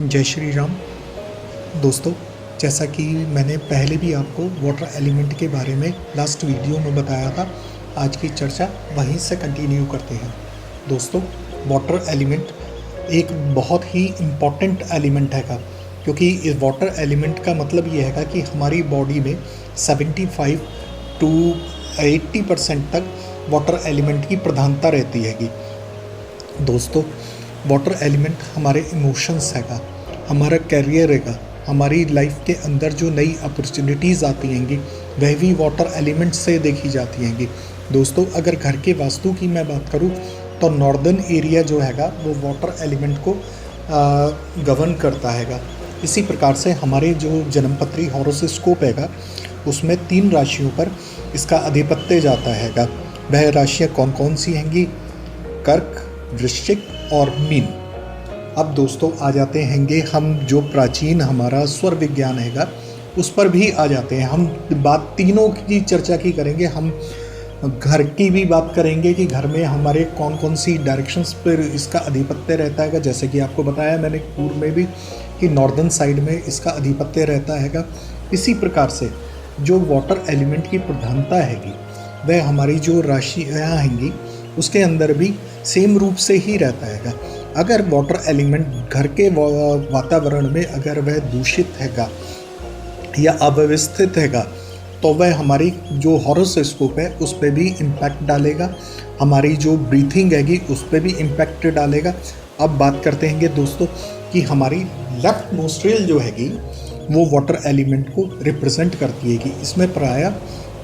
जय श्री राम। दोस्तों, जैसा कि मैंने पहले भी आपको वाटर एलिमेंट के बारे में लास्ट वीडियो में बताया था, आज की चर्चा वहीं से कंटिन्यू करते हैं। दोस्तों, वाटर एलिमेंट एक बहुत ही इम्पॉर्टेंट एलिमेंट हैगा, क्योंकि इस वाटर एलिमेंट का मतलब ये हैगा कि हमारी बॉडी में 75 टू 80% तक वाटर एलिमेंट की प्रधानता रहती हैगी। दोस्तों, वाटर एलिमेंट हमारे इमोशंस हैगा, हमारा कैरियर हैगा, हमारी लाइफ के अंदर जो नई अपॉर्चुनिटीज़ आती हैंगी वह भी वाटर एलिमेंट से देखी जाती हैंगी। दोस्तों, अगर घर के वास्तु की मैं बात करूं तो नॉर्दर्न एरिया जो हैगा वो वाटर एलिमेंट को गवर्न करता हैगा। इसी प्रकार से हमारे जो जन्मपत्री हॉरोस्कोप हैगा उसमें 3 राशियों पर इसका आधिपत्य जाता हैगा। वह राशियाँ कौन कौन सी हैंगी? कर्क, वृश्चिक और मीन। अब दोस्तों आ जाते हैंगे हम जो प्राचीन हमारा स्वर विज्ञान हैगा उस पर भी आ जाते हैं। हम बात तीनों की चर्चा की करेंगे। हम घर की भी बात करेंगे कि घर में हमारे कौन कौन सी डायरेक्शंस पर इसका आधिपत्य रहता हैगा, जैसे कि आपको बताया मैंने पूर्व में भी कि नॉर्दर्न साइड में इसका आधिपत्य रहता हैगा। इसी प्रकार से जो वाटर एलिमेंट की प्रधानता हैगी वह हमारी जो राशियाँ हैंगी उसके अंदर भी सेम रूप से ही रहता हैगा। अगर वाटर एलिमेंट घर के वातावरण में अगर वह दूषित हैगा या अव्यवस्थित हैगा तो वह हमारी जो हॉरोस्कोप है उस पर भी इम्पैक्ट डालेगा, हमारी जो ब्रीथिंग हैगी उस पर भी इम्पैक्ट डालेगा। अब बात करते हैंगे दोस्तों कि हमारी लेफ्ट नोस्ट्रिल जो हैगी वो वाटर एलिमेंट को रिप्रेजेंट करती हैगी। इसमें प्रायः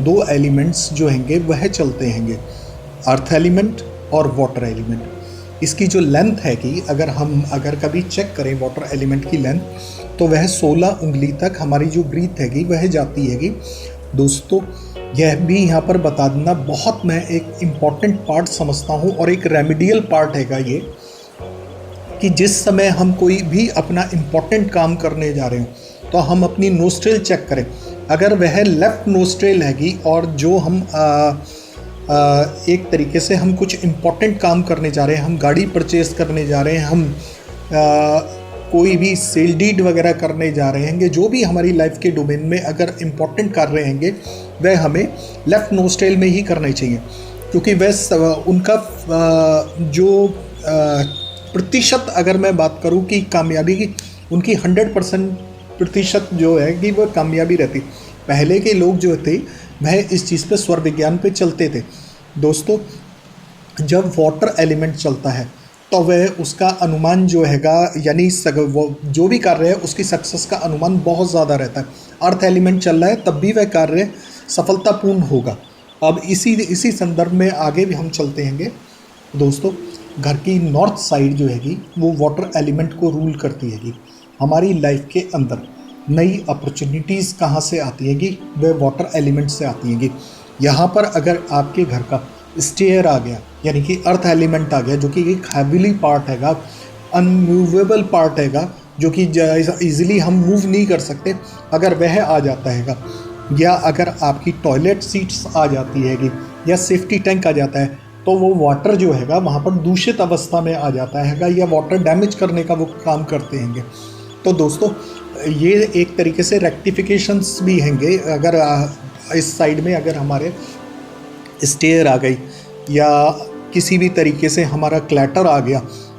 2 एलिमेंट्स जो हैंगे वह चलते हैंगे, अर्थ एलिमेंट और वाटर एलिमेंट। इसकी जो लेंथ है कि अगर कभी चेक करें वाटर एलिमेंट की लेंथ तो वह 16 उंगली तक हमारी जो ब्रीथ हैगी वह जाती हैगी। दोस्तों, यह भी यहाँ पर बता देना बहुत मैं एक इम्पॉर्टेंट पार्ट समझता हूँ और एक रेमेडियल पार्ट हैगा ये, कि जिस समय हम कोई भी अपना इम्पॉर्टेंट काम करने जा रहे हो तो हम अपनी नोस्ट्रिल चेक करें। अगर वह लेफ्ट नोस्ट्रिल हैगी और जो हम एक तरीके से हम कुछ इम्पॉर्टेंट काम करने जा रहे हैं, हम गाड़ी परचेज करने जा रहे हैं, हम कोई भी सेल डीड वगैरह करने जा रहे हैं, जो भी हमारी लाइफ के डोमेन में अगर इम्पॉर्टेंट कर रहे हैं वह हमें लेफ़्ट नोस्ट्रिल में ही करने चाहिए, क्योंकि वह उनका जो प्रतिशत अगर मैं बात करूं कि कामयाबी की, उनकी 100% प्रतिशत जो है कि वह कामयाबी रहती। पहले के लोग जो थे वह इस चीज़ पे स्वर विज्ञान पे चलते थे। दोस्तों, जब वाटर एलिमेंट चलता है तो वह उसका अनुमान जो हैगा यानी वो जो भी कार्य है उसकी सक्सेस का अनुमान बहुत ज़्यादा रहता है। अर्थ एलिमेंट चल रहा है तब भी वह कार्य सफलतापूर्ण होगा। अब इसी संदर्भ में आगे भी हम चलते हैंगे। दोस्तों, घर की नॉर्थ साइड जो हैगी वो वाटर एलिमेंट को रूल करती हैगी। हमारी लाइफ के अंदर नई अपॉर्चुनिटीज़ कहाँ से आती हैगी? वह वाटर एलिमेंट से आती हैगी। यहाँ पर अगर आपके घर का स्टेयर आ गया यानी कि अर्थ एलिमेंट आ गया, जो कि एक हैविली पार्ट हैगा, अनमूवेबल पार्ट हैगा, जो कि इजीली हम मूव नहीं कर सकते, अगर वह आ जाता हैगा, या अगर आपकी टॉयलेट सीट्स आ जाती हैगी या सेफ्टी टैंक आ जाता है तो वो वाटर जो हैगा वहाँ पर दूषित अवस्था में आ जाता हैगा या वाटर डैमेज करने का वो काम करते हैंगे। तो दोस्तों, ये एक तरीके से रेक्टिफिकेशंस भी हैंगे। अगर इस साइड में अगर हमारे स्टेयर आ गई या किसी भी तरीके से हमारा क्लैटर आ गया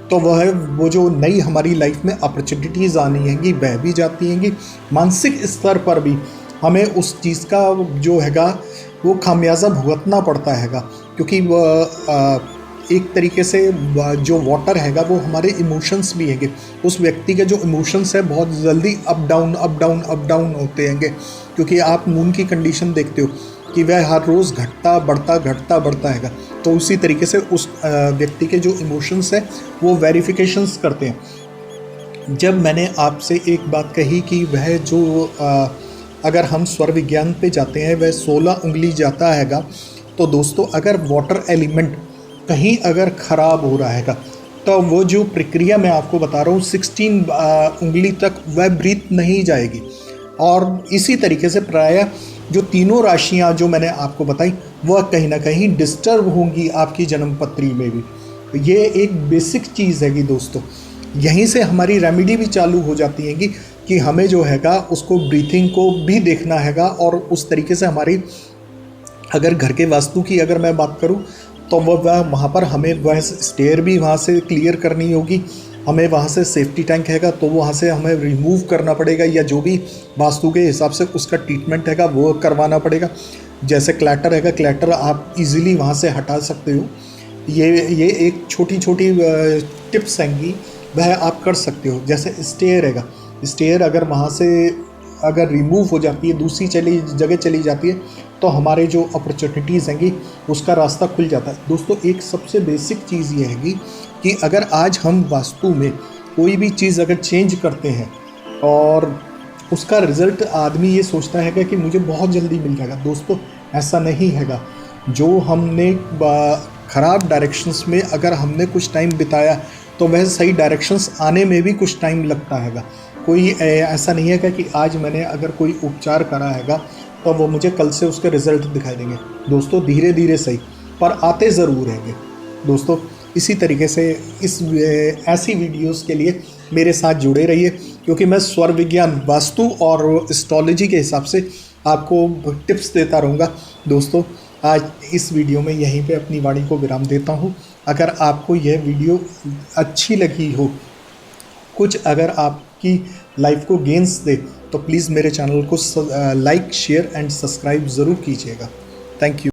तो वो जो नई हमारी लाइफ में अपॉर्चुनिटीज़ आनी हैंगी वह भी जाती हैंगी। मानसिक स्तर पर भी हमें उस चीज़ का जो हैगा वो खामियाजा भुगतना पड़ता हैगा, क्योंकि एक तरीके से जो वाटर हैगा वो हमारे इमोशंस भी हैंगे। उस व्यक्ति के जो इमोशंस है बहुत जल्दी अप डाउन होते हैंगे, क्योंकि आप मून की कंडीशन देखते हो कि वह हर रोज़ घटता बढ़ता हैगा। तो उसी तरीके से उस व्यक्ति के जो इमोशंस है वो वेरिफिकेशंस करते हैं। जब मैंने आपसे एक बात कही कि वह जो अगर हम स्वर विज्ञान पे जाते हैं वह 16 उंगली जाता हैगा, तो दोस्तों अगर वाटर एलिमेंट कहीं अगर ख़राब हो रहा हैगा तो वो जो प्रक्रिया मैं आपको बता रहा हूँ 16 उंगली तक वह ब्रीथ नहीं जाएगी। और इसी तरीके से प्रायः जो तीनों राशियाँ जो मैंने आपको बताई वह कहीं ना कहीं डिस्टर्ब होंगी आपकी जन्मपत्री में भी। ये एक बेसिक चीज़ हैगी दोस्तों। यहीं से हमारी रेमेडी भी चालू हो जाती है कि हमें जो हैगा उसको ब्रीथिंग को भी देखना हैगा, और उस तरीके से हमारी, अगर घर के वास्तु की अगर मैं बात करूं तो वह वहाँ पर हमें वह स्टेयर भी वहाँ से क्लियर करनी होगी, हमें वहाँ से सेफ्टी टैंक हैगा तो वहाँ से हमें रिमूव करना पड़ेगा, या जो भी वास्तु के हिसाब से उसका ट्रीटमेंट हैगा वो करवाना पड़ेगा। जैसे क्लैटर हैगा, क्लैटर आप इजीली वहाँ से हटा सकते हो। ये एक छोटी छोटी टिप्स हैंगी, वह आप कर सकते हो। जैसे स्टेयर हैगा, स्टेयर अगर वहाँ से अगर रिमूव हो जाती है, दूसरी जगह चली जाती है, तो हमारे जो अपॉर्चुनिटीज़ हैंगी उसका रास्ता खुल जाता है। दोस्तों एक सबसे बेसिक चीज़ ये हैगी कि अगर आज हम वास्तु में कोई भी चीज़ अगर चेंज करते हैं और उसका रिज़ल्ट आदमी ये सोचता है कि मुझे बहुत जल्दी मिल जाएगा, दोस्तों ऐसा नहीं हैगा। जो हमने ख़राब डायरेक्शंस में अगर हमने कुछ टाइम बिताया तो वह सही डायरेक्शंस आने में भी कुछ टाइम लगता हैगा। कोई ऐसा नहीं है कि आज मैंने अगर कोई उपचार करा हैगा तो वो मुझे कल से उसके रिज़ल्ट दिखाई देंगे। दोस्तों धीरे धीरे सही पर आते ज़रूर रहेंगे। दोस्तों इसी तरीके से ऐसी वीडियोस के लिए मेरे साथ जुड़े रहिए, क्योंकि मैं स्वर विज्ञान, वास्तु और एस्ट्रोलॉजी के हिसाब से आपको टिप्स देता रहूँगा। दोस्तों आज इस वीडियो में यहीं पे अपनी वाणी को विराम देता हूँ। अगर आपको यह वीडियो अच्छी लगी हो, कुछ अगर आपकी लाइफ को गेंस दे, तो प्लीज़ मेरे चैनल को लाइक, शेयर एंड सब्सक्राइब ज़रूर कीजिएगा। Thank you.